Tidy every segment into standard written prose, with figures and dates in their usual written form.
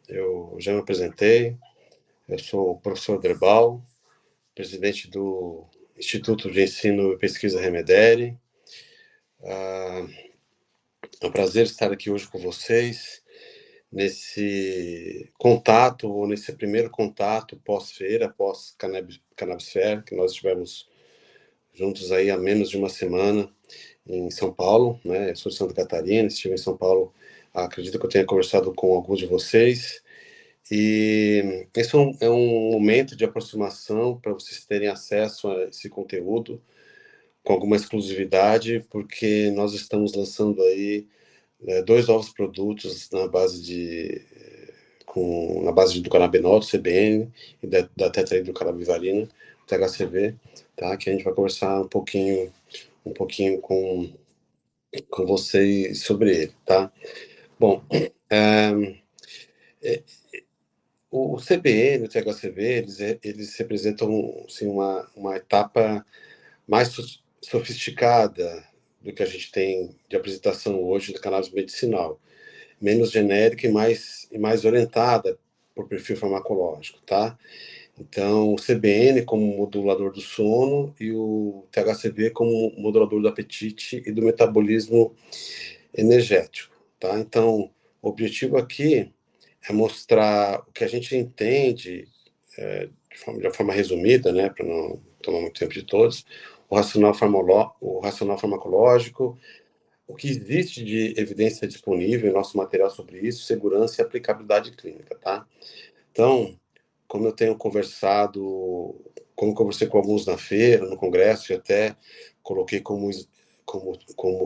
Eu já me apresentei, eu sou o professor Derbal, presidente do Instituto de Ensino e Pesquisa Remedere. É um prazer estar aqui hoje com vocês, nesse contato, ou nesse primeiro contato pós-feira, pós-Cannabis Fair, que nós estivemos juntos aí há menos de uma semana em São Paulo, né? Eu sou de Santa Catarina, estive em São Paulo, acredito que eu tenha conversado com alguns de vocês, e esse é um momento de aproximação para vocês terem acesso a esse conteúdo com alguma exclusividade, porque nós estamos lançando aí dois novos produtos na base do canabinol, do CBN e da tetrahidrocannabinolina, THCV, tá? Que a gente vai conversar um pouquinho com vocês sobre ele, tá? Bom, o CBN e o THCV, eles representam assim, uma etapa mais sofisticada do que a gente tem de apresentação hoje da cannabis medicinal, menos genérica e mais orientada por perfil farmacológico, tá? Então, o CBN como modulador do sono e o THCV como modulador do apetite e do metabolismo energético, tá? Então, o objetivo aqui é mostrar o que a gente entende de forma resumida, né, para não tomar muito tempo de todos, o racional farmacológico, o que existe de evidência disponível em nosso material sobre isso, segurança e aplicabilidade clínica, tá? Então, como eu tenho conversado, como conversei com alguns na feira, no congresso, e até coloquei como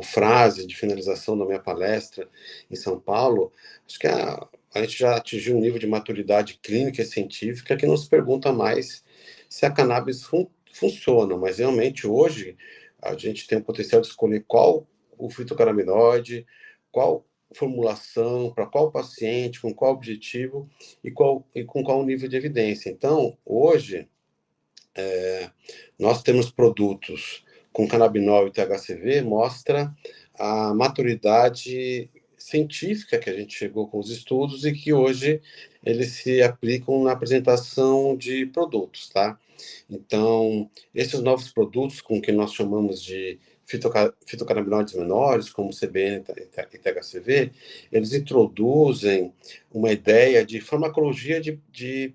frase de finalização da minha palestra em São Paulo, acho que a gente já atingiu um nível de maturidade clínica e científica que não se pergunta mais se a cannabis funciona, mas realmente hoje a gente tem o potencial de escolher qual o fitocannabinoide, qual formulação, para qual paciente, com qual objetivo e com qual nível de evidência. Então, hoje, nós temos produtos com canabinol e THCV, mostra a maturidade científica que a gente chegou com os estudos e que hoje eles se aplicam na apresentação de produtos, tá? Então, esses novos produtos com que nós chamamos de fitocannabinoides menores, como CBN e THCV, eles introduzem uma ideia de farmacologia de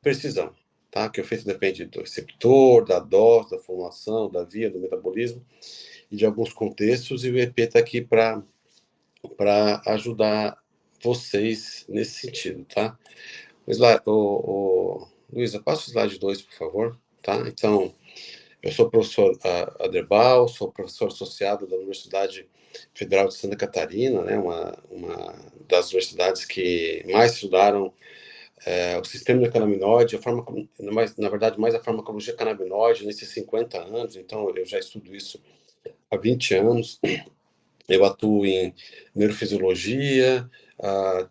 precisão, tá? Que o efeito depende do receptor, da dose, da formulação, da via, do metabolismo e de alguns contextos, e o EP está aqui para ajudar vocês nesse sentido, tá? Luísa, passa o slide 2, por favor, tá? Então, eu sou o professor Aderbal, sou professor associado da Universidade Federal de Santa Catarina, né? Uma das universidades que mais estudaram o sistema de canabinoide, na verdade, mais a farmacologia canabinoide nesses 50 anos, então eu já estudo isso há 20 anos. Eu atuo em neurofisiologia,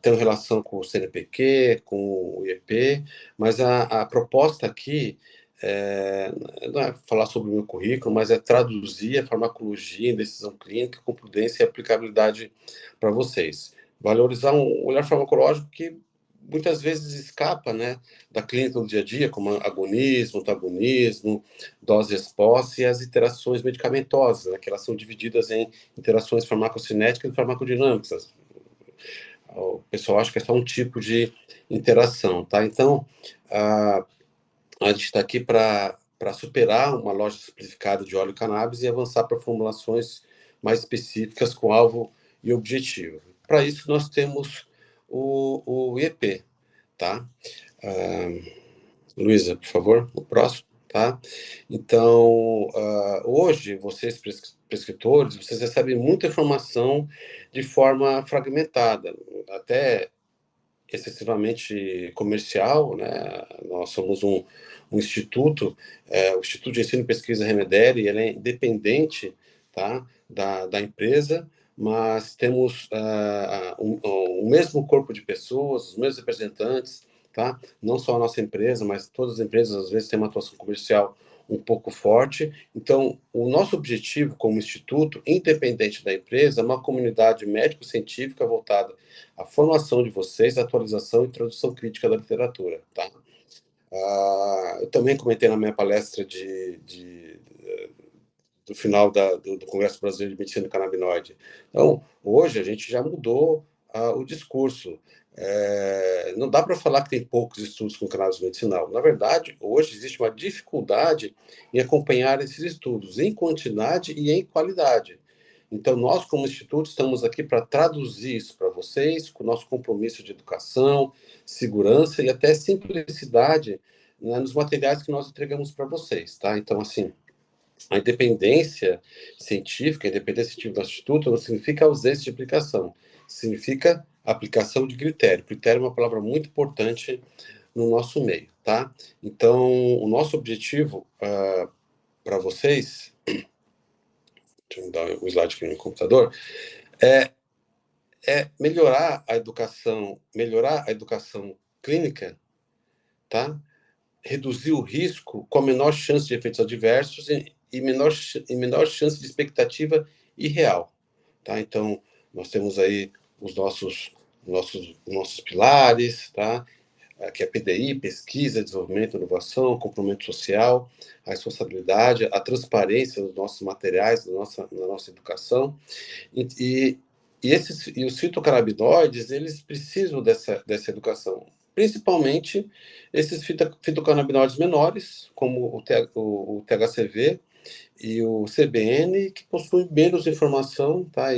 tenho relação com o CNPq, com o IEP, mas a proposta aqui não é falar sobre o meu currículo, mas é traduzir a farmacologia em decisão clínica com prudência e aplicabilidade para vocês. Valorizar um olhar farmacológico que muitas vezes escapa, né, da clínica do dia a dia, como agonismo, antagonismo, dose-resposta e as interações medicamentosas, né, que elas são divididas em interações farmacocinéticas e farmacodinâmicas. O pessoal acha que é só um tipo de interação, tá? Então, a gente está aqui para superar uma loja simplificada de óleo cannabis e avançar para formulações mais específicas com alvo e objetivo. Para isso, nós temos o IEP, tá? Luísa, por favor, o próximo, tá? Então, hoje, vocês, prescritores, vocês recebem muita informação de forma fragmentada, até excessivamente comercial, né? Nós somos um instituto, o Instituto de Ensino e Pesquisa Remedere, ele é independente, tá? da empresa, mas temos o mesmo corpo de pessoas, os mesmos representantes, tá? Não só a nossa empresa, mas todas as empresas às vezes têm uma atuação comercial um pouco forte. Então, o nosso objetivo como instituto, independente da empresa, é uma comunidade médico-científica voltada à formação de vocês, atualização e tradução crítica da literatura, tá? Eu também comentei na minha palestra do final do Congresso Brasileiro de Medicina do Canabinoide. Então, hoje a gente já mudou o discurso. Não dá para falar que tem poucos estudos com cannabis medicinal. Na verdade, hoje existe uma dificuldade em acompanhar esses estudos, em quantidade e em qualidade. Então, nós, como Instituto, estamos aqui para traduzir isso para vocês, com o nosso compromisso de educação, segurança e até simplicidade, né, nos materiais que nós entregamos para vocês, tá? Então, assim, a independência científica, a independência científica do Instituto não significa ausência de aplicação, significa aplicação de critério. Critério é uma palavra muito importante no nosso meio, tá? Então, o nosso objetivo para vocês, deixa eu dar um slide aqui no computador, é melhorar a educação clínica, tá? Reduzir o risco com a menor chance de efeitos adversos e menor chance de expectativa irreal, tá? Então, nós temos aí os nossos pilares, tá? Que é PDI, pesquisa, desenvolvimento, inovação, comprometimento social, a responsabilidade, a transparência dos nossos materiais, na nossa educação. E, e os fitocannabinoides, eles precisam dessa educação, principalmente esses fitocannabinoides menores, como o THCV e o CBN, que possuem menos informação, tá?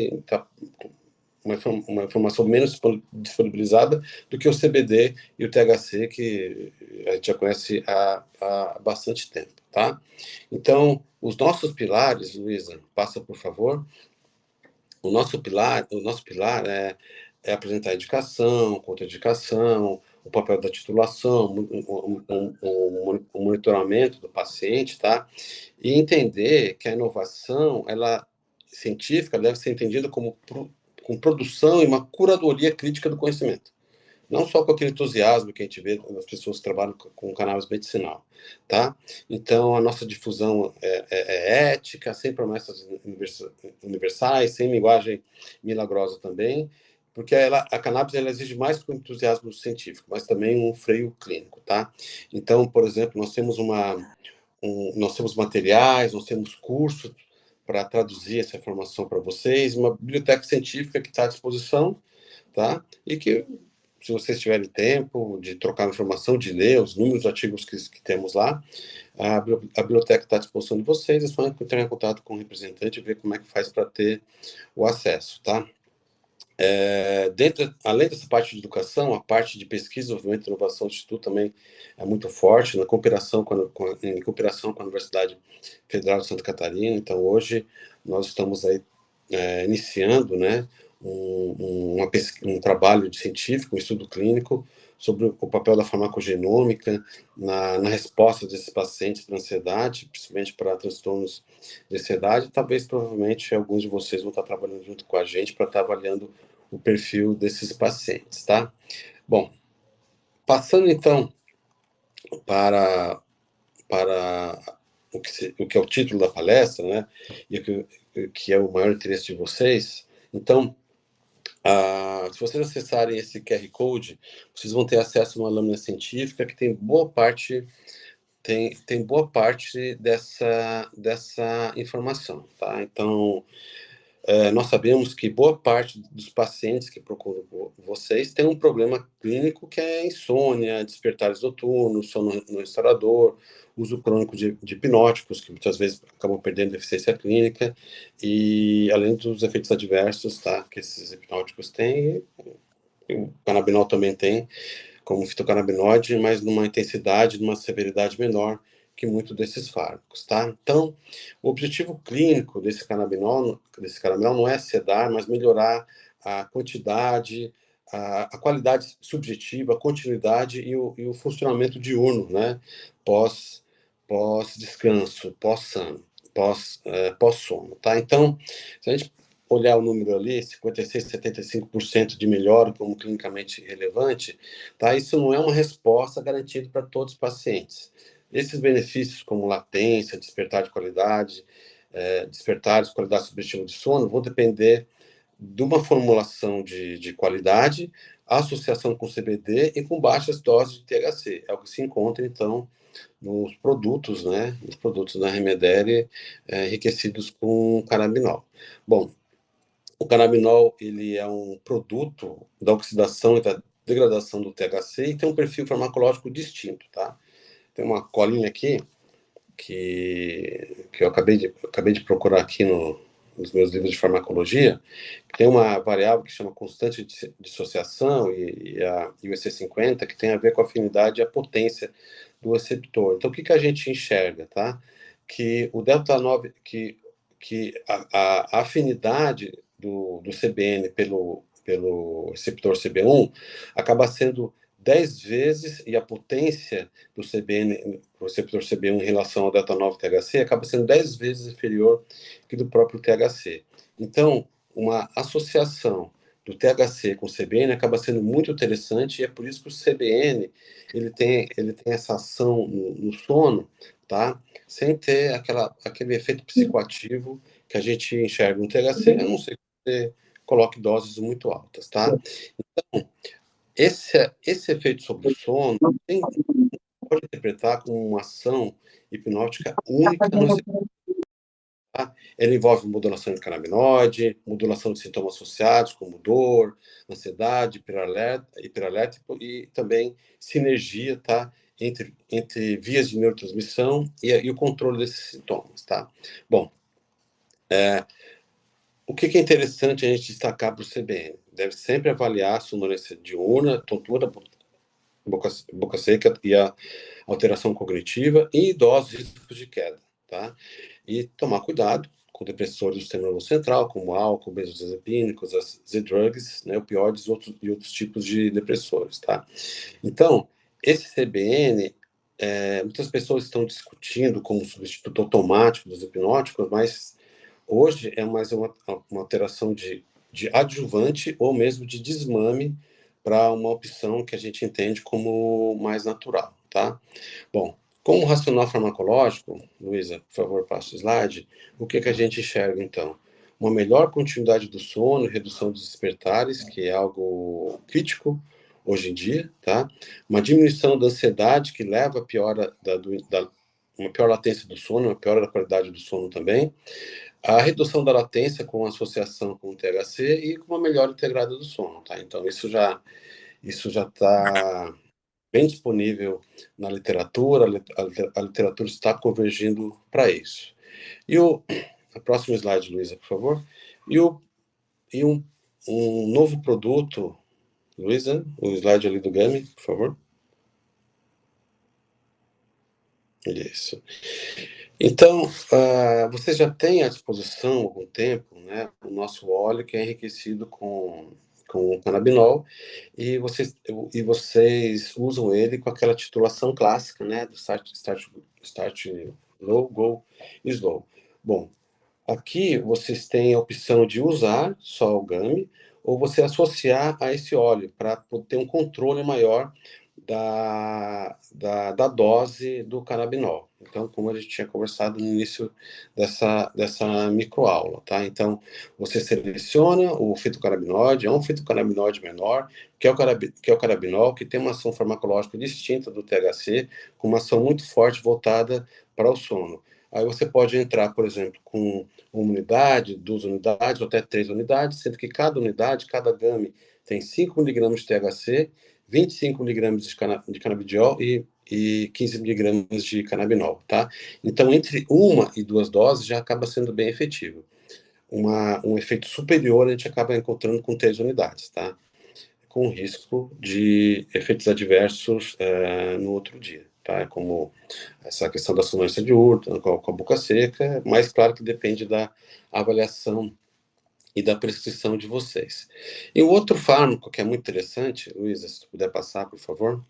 Uma informação menos disponibilizada do que o CBD e o THC, que a gente já conhece há bastante tempo, tá? Então, os nossos pilares, Luísa, passa por favor. O nosso pilar é apresentar a indicação, contraindicação, o papel da titulação, o monitoramento do paciente, tá? E entender que a inovação, ela científica, deve ser entendida como com produção e uma curadoria crítica do conhecimento. Não só com aquele entusiasmo que a gente vê nas pessoas que trabalham com cannabis medicinal, tá? Então, a nossa difusão é ética, sem promessas universais, sem linguagem milagrosa também, porque a cannabis ela exige mais que um entusiasmo científico, mas também um freio clínico, tá? Então, por exemplo, nós temos materiais, nós temos cursos para traduzir essa informação para vocês, uma biblioteca científica que está à disposição, tá? E que, se vocês tiverem tempo de trocar informação, de ler os números artigos que temos lá, a biblioteca está à disposição de vocês, é só entrar em contato com o representante e ver como é que faz para ter o acesso, tá? Além dessa parte de educação, a parte de pesquisa, desenvolvimento e inovação do Instituto também é muito forte, em cooperação com a Universidade Federal de Santa Catarina. Então, hoje, nós estamos aí iniciando, né, um trabalho científico, um estudo clínico, sobre o papel da farmacogenômica na resposta desses pacientes para ansiedade, principalmente para transtornos de ansiedade. Talvez, provavelmente, alguns de vocês vão estar trabalhando junto com a gente para estar avaliando o perfil desses pacientes, tá? Bom, passando então para o que é o título da palestra, né? E o que é o maior interesse de vocês. Então, se vocês acessarem esse QR Code, vocês vão ter acesso a uma lâmina científica que tem boa parte dessa informação, tá? Então, nós sabemos que boa parte dos pacientes que procuram vocês tem um problema clínico que é insônia, despertares noturnos, sono no restaurador, uso crônico de hipnóticos, que muitas vezes acabam perdendo eficiência clínica, e além dos efeitos adversos, tá, que esses hipnóticos têm, e o canabinol também tem, como fitocannabinoide, mas numa intensidade, numa severidade menor que muitos desses fármacos, tá? Então, o objetivo clínico desse canabinol não é sedar, mas melhorar a quantidade, a qualidade subjetiva, a continuidade e o funcionamento diurno, né? Pós-descanso, pós-sono, tá? Então, se a gente olhar o número ali, 56, 75% de melhora como clinicamente relevante, tá? Isso não é uma resposta garantida para todos os pacientes. esses benefícios, como latência, despertar de qualidade, despertar de qualidade subjetiva de sono, vão depender de uma formulação de qualidade, associação com CBD e com baixas doses de THC. É o que se encontra, então, nos produtos, né? Nos produtos da Remedere, enriquecidos com canabinol. Bom, o canabinol, ele é um produto da oxidação e da degradação do THC e tem um perfil farmacológico distinto, tá? Tem uma colinha aqui que eu acabei de procurar aqui nos meus livros de farmacologia, que tem uma variável que chama constante de dissociação e o EC50, que tem a ver com a afinidade e a potência do receptor. Então, o que, que a gente enxerga, tá? Que o delta 9, que a afinidade do CBN pelo receptor CB1 acaba sendo 10 vezes, e a potência do CBN, o receptor CB1 em relação ao delta 9 THC, acaba sendo 10 vezes inferior que do próprio THC. Então, uma associação do THC com o CBN acaba sendo muito interessante, e é por isso que o CBN ele tem essa ação no sono, tá? Sem ter aquele efeito psicoativo que a gente enxerga no THC, a não ser que você coloque doses muito altas, tá? Então, esse efeito sobre o sono pode interpretar como uma ação hipnótica única no cérebro. Tá? Ele envolve modulação de canabinoide, modulação de sintomas associados, como dor, ansiedade, hiperalerta e também sinergia, tá? Entre vias de neurotransmissão e o controle desses sintomas, tá? Bom, o que é interessante a gente destacar para o CBN? Deve sempre avaliar a sonolência diurna, tontura, boca seca e a alteração cognitiva e idosos riscos de queda, tá? E tomar cuidado com depressores do sistema nervoso central, como álcool, benzodiazepínicos, as Z-drugs, né, opioides e outros tipos de depressores, tá? Então, esse CBN, muitas pessoas estão discutindo como substituto automático dos hipnóticos, mas hoje é mais uma alteração de adjuvante ou mesmo de desmame para uma opção que a gente entende como mais natural, tá? Bom, com o racional farmacológico, Luísa, por favor, passe o slide, o que a gente enxerga, então? Uma melhor continuidade do sono, redução dos despertares, que é algo crítico hoje em dia, tá? Uma diminuição da ansiedade, que leva a piora uma pior latência do sono, uma piora da qualidade do sono também, a redução da latência com associação com o THC e com uma melhora integrada do sono, tá? Então, isso já está bem disponível na literatura, a literatura está convergindo para isso. E a próxima slide, Luísa, por favor. E, o, e um novo produto, Luísa, o slide ali do Gami, por favor. Isso. Então, você já tem à disposição há algum tempo, né, o nosso óleo que é enriquecido com canabinol, e vocês usam ele com aquela titulação clássica, né, do start low, go slow. Bom, aqui vocês têm a opção de usar só o GAMI ou você associar a esse óleo para ter um controle maior da dose do canabinol. Então, como a gente tinha conversado no início dessa microaula, tá? Então, você seleciona o fitocannabinoide, é um fitocannabinoide menor, que é o canabinol, que tem uma ação farmacológica distinta do THC, com uma ação muito forte voltada para o sono. Aí você pode entrar, por exemplo, com uma unidade, 2 unidades ou até 3 unidades, sendo que cada unidade, cada gami, tem 5 miligramas de THC, 25 miligramas de canabidiol e 15 miligramas de canabinol, tá? Então, entre 1 e 2 doses já acaba sendo bem efetivo. Um efeito superior a gente acaba encontrando com 3 unidades, tá? Com risco de efeitos adversos no outro dia, tá? Como essa questão da sonância diurna, com a boca seca, mas claro que depende da avaliação e da prescrição de vocês. E o outro fármaco que é muito interessante, Luísa, se tu puder passar, por favor.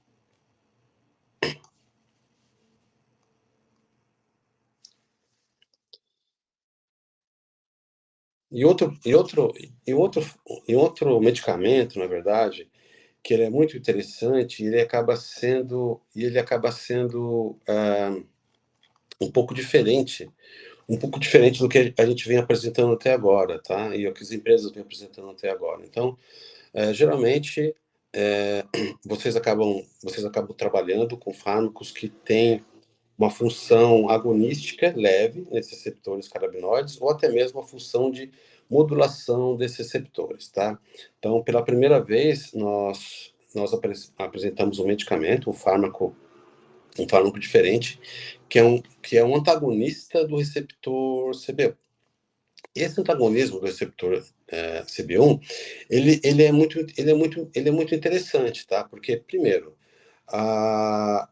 E outro, e outro, e outro, e outro medicamento, na verdade, que ele é muito interessante, e ele acaba sendo um pouco diferente, do que a gente vem apresentando até agora, tá? E o que as empresas vêm apresentando até agora. Então, geralmente, é, vocês acabam trabalhando com fármacos que têm uma função agonística leve nesses receptores carabinoides, ou até mesmo a função de modulação desses receptores, tá? Então, pela primeira vez, nós apresentamos um medicamento, um fármaco diferente, que é um antagonista do receptor CB1. Esse antagonismo do receptor CB1, ele é muito interessante, tá? Porque, primeiro, a,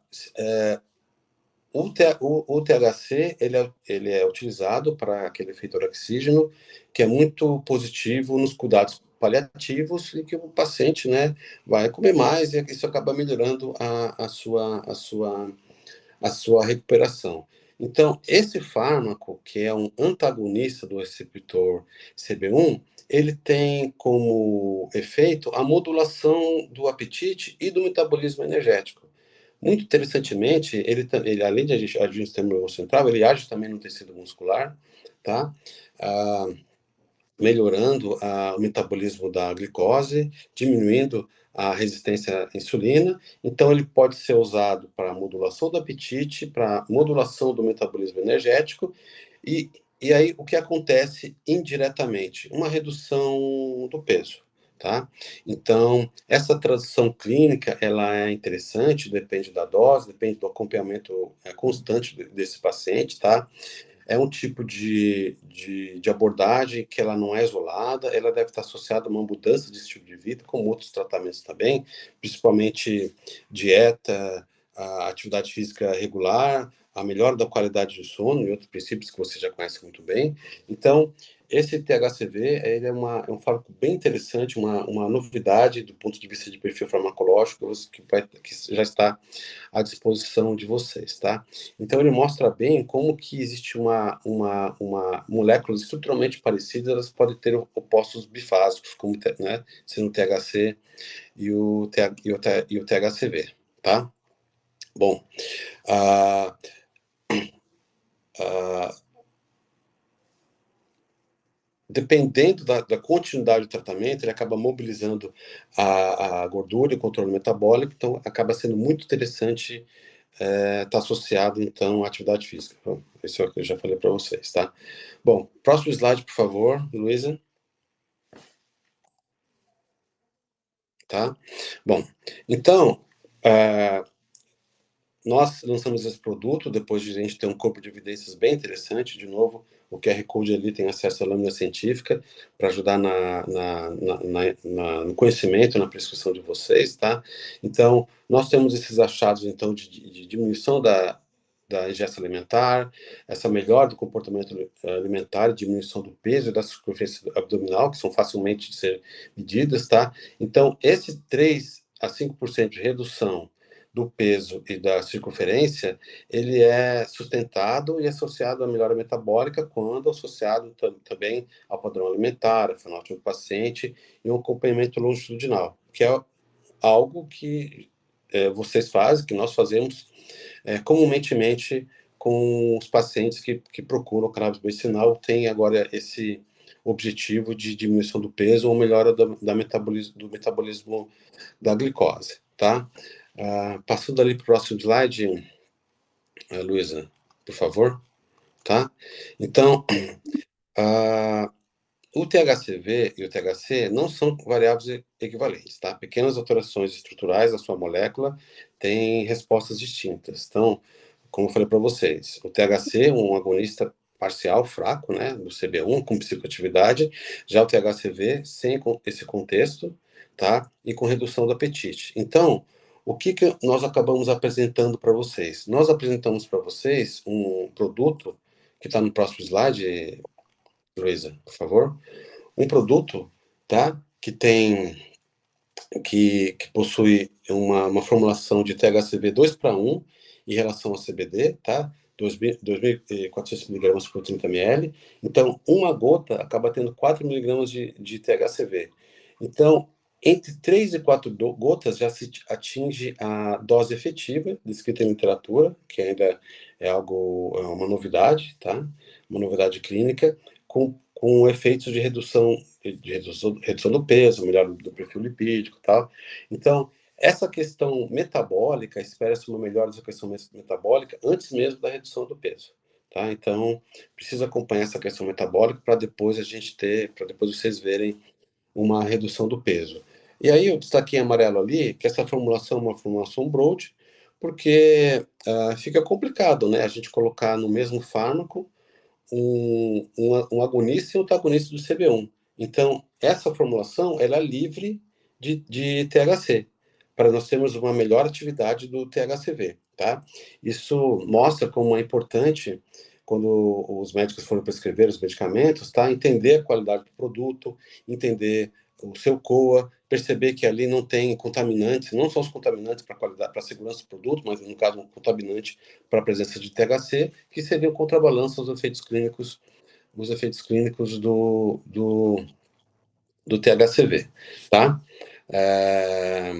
o THC ele é utilizado para aquele efeito oxígeno, que é muito positivo nos cuidados paliativos e que o paciente, né, vai comer mais e isso acaba melhorando a sua recuperação. Então, esse fármaco, que é um antagonista do receptor CB1, ele tem como efeito a modulação do apetite e do metabolismo energético. Muito interessantemente, ele além de agir no sistema nervoso central, ele age também no tecido muscular, tá? Ah, melhorando o metabolismo da glicose, diminuindo a resistência à insulina. Então, ele pode ser usado para modulação do apetite, para modulação do metabolismo energético, e, e aí o que acontece indiretamente? Uma redução do peso. Tá? Então, essa transição clínica, ela é interessante, depende da dose, depende do acompanhamento constante desse paciente, tá? É um tipo de abordagem que ela não é isolada, ela deve estar associada a uma mudança de estilo de vida, como outros tratamentos também, principalmente dieta, a atividade física regular, a melhora da qualidade do sono e outros princípios que você já conhece muito bem. Então, esse THCV ele é um fármaco bem interessante, uma novidade do ponto de vista de perfil farmacológico que já está à disposição de vocês, tá? Então ele mostra bem como que existe uma moléculas estruturalmente parecidas, elas podem ter opostos bifásicos, como, né, sendo o THC e o THCV, tá? Bom, ah, ah, dependendo da continuidade do tratamento, ele acaba mobilizando a gordura e o controle metabólico, então acaba sendo muito interessante está associado, então, à atividade física. Bom, isso é o que eu já falei para vocês, tá? Bom, próximo slide, por favor, Luísa. Tá? Bom, então, nós lançamos esse produto depois de a gente ter um corpo de evidências bem interessante. De novo, o QR Code ali tem acesso à lâmina científica para ajudar no conhecimento, na prescrição de vocês, tá? Então, nós temos esses achados, então, de diminuição da ingesta alimentar, essa melhora do comportamento alimentar, diminuição do peso e da circunferência abdominal, que são facilmente de ser medidas, tá? Então, esse 3 a 5% de redução do peso e da circunferência, ele é sustentado e associado à melhora metabólica quando associado também ao padrão alimentar, ao fenótipo do paciente e um acompanhamento longitudinal, que é algo que vocês fazem, que nós fazemos comumente com os pacientes que procuram cannabis medicinal, tem agora esse objetivo de diminuição do peso ou melhora do metabolismo da glicose, tá? Passando ali para o próximo slide, Luísa, por favor, tá? Então, o THCV e o THC não são variáveis equivalentes, tá? Pequenas alterações estruturais da sua molécula têm respostas distintas. Então, como eu falei para vocês, o THC é um agonista parcial fraco, né, do CB1 com psicoatividade, já o THCV sem esse contexto, tá? E com redução do apetite. Então, o que nós acabamos apresentando para vocês? Nós apresentamos para vocês um produto que está no próximo slide, Luísa, por favor. Um produto, tá? Que possui uma formulação de THCV 2 para 1 em relação ao CBD, tá? 2.400 miligramas por 30 ml. Então, uma gota acaba tendo 4 miligramas de THCV. Então, Entre 3 e 4 gotas já se atinge a dose efetiva, descrita em literatura, que ainda é algo, é uma novidade, tá? Uma novidade clínica, com efeitos de redução do peso, melhora do perfil lipídico e tal. Então, essa questão metabólica, espera-se uma melhora dessa questão metabólica antes mesmo da redução do peso. Tá? Então, precisa acompanhar essa questão metabólica para depois para depois vocês verem uma redução do peso. E aí eu destaquei em amarelo ali que essa formulação é uma formulação broad, porque fica complicado, né? A gente colocar no mesmo fármaco um agonista e um antagonista do CB1. Então, essa formulação ela é livre de THC, para nós termos uma melhor atividade do THCV, tá? Isso mostra como é importante, quando os médicos foram prescrever os medicamentos, tá? Entender a qualidade do produto, entender o seu COA, perceber que ali não tem contaminantes, não só os contaminantes para a qualidade, para a segurança do produto, mas no caso um contaminante para a presença de THC, que seriam contrabalança aos efeitos clínicos, os efeitos clínicos do THCV, tá? É,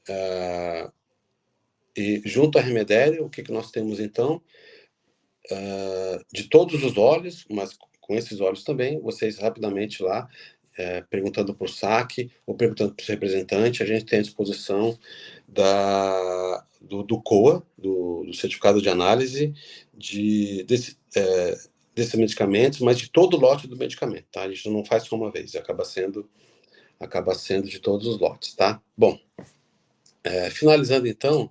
é, e junto à Remedério, o que, que nós temos então? De todos os óleos, mas com esses óleos também, vocês rapidamente lá, perguntando para o SAC ou perguntando para o representante, a gente tem à disposição do COA, do certificado de análise desses medicamentos, mas de todo o lote do medicamento, tá? A gente não faz só uma vez, acaba sendo de todos os lotes, tá? Bom, finalizando então,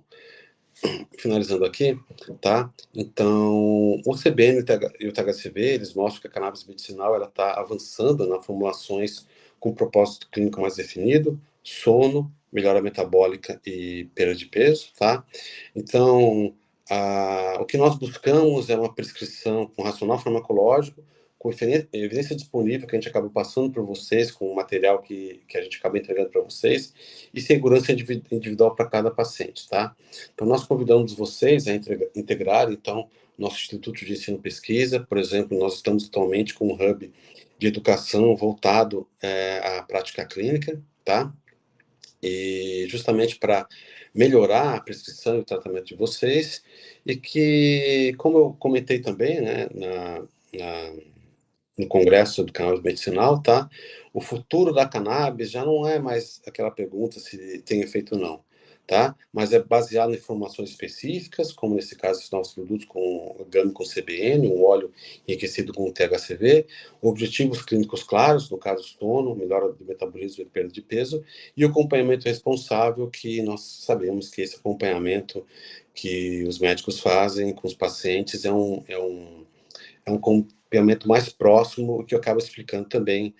finalizando aqui, tá? Então, o CBN e o THCV, eles mostram que a cannabis medicinal ela está avançando nas formulações com propósito clínico mais definido, sono, melhora metabólica e perda de peso, tá? Então, o que nós buscamos é uma prescrição com racional farmacológico, com evidência disponível que a gente acaba passando para vocês, com o material que a gente acaba entregando para vocês, e segurança individual para cada paciente, tá? Então, nós convidamos vocês a integrar, então, nosso Instituto de Ensino e Pesquisa. Por exemplo, nós estamos atualmente com um hub de educação voltado à prática clínica, tá? E justamente para melhorar a prescrição e o tratamento de vocês, e que, como eu comentei também, né, no Congresso do Cannabis Medicinal, tá? O futuro da cannabis já não é mais aquela pergunta se tem efeito ou não, tá? Mas é baseado em informações específicas, como nesse caso os nossos produtos com gama com CBN, um óleo enriquecido com THCV, objetivos clínicos claros, no caso sono, melhora do metabolismo e perda de peso, e o acompanhamento responsável, que nós sabemos que esse acompanhamento que os médicos fazem com os pacientes é um acompanhamento mais próximo, o que acaba explicando também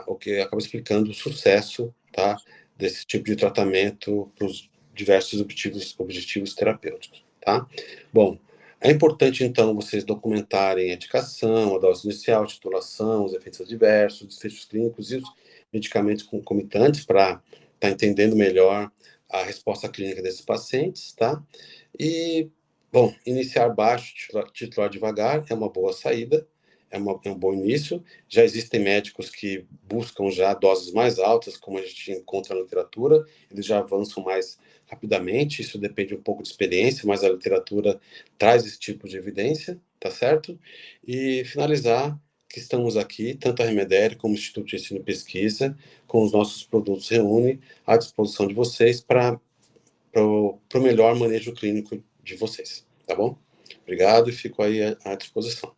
o que acaba explicando o sucesso, tá, desse tipo de tratamento para os diversos objetivos terapêuticos, tá? Bom, é importante então vocês documentarem a indicação, a dose inicial, a titulação, os efeitos adversos, desfechos clínicos e os medicamentos concomitantes para estar entendendo melhor a resposta clínica desses pacientes, tá? E bom, iniciar baixo, titular devagar é uma boa saída, é um bom início. Já existem médicos que buscam já doses mais altas, como a gente encontra na literatura, eles já avançam mais rapidamente, isso depende um pouco de experiência, mas a literatura traz esse tipo de evidência, tá certo? E finalizar que estamos aqui, tanto a Remedério como o Instituto de Ensino e Pesquisa, com os nossos produtos Reúne, à disposição de vocês para o melhor manejo clínico de vocês, tá bom? Obrigado e fico aí à disposição.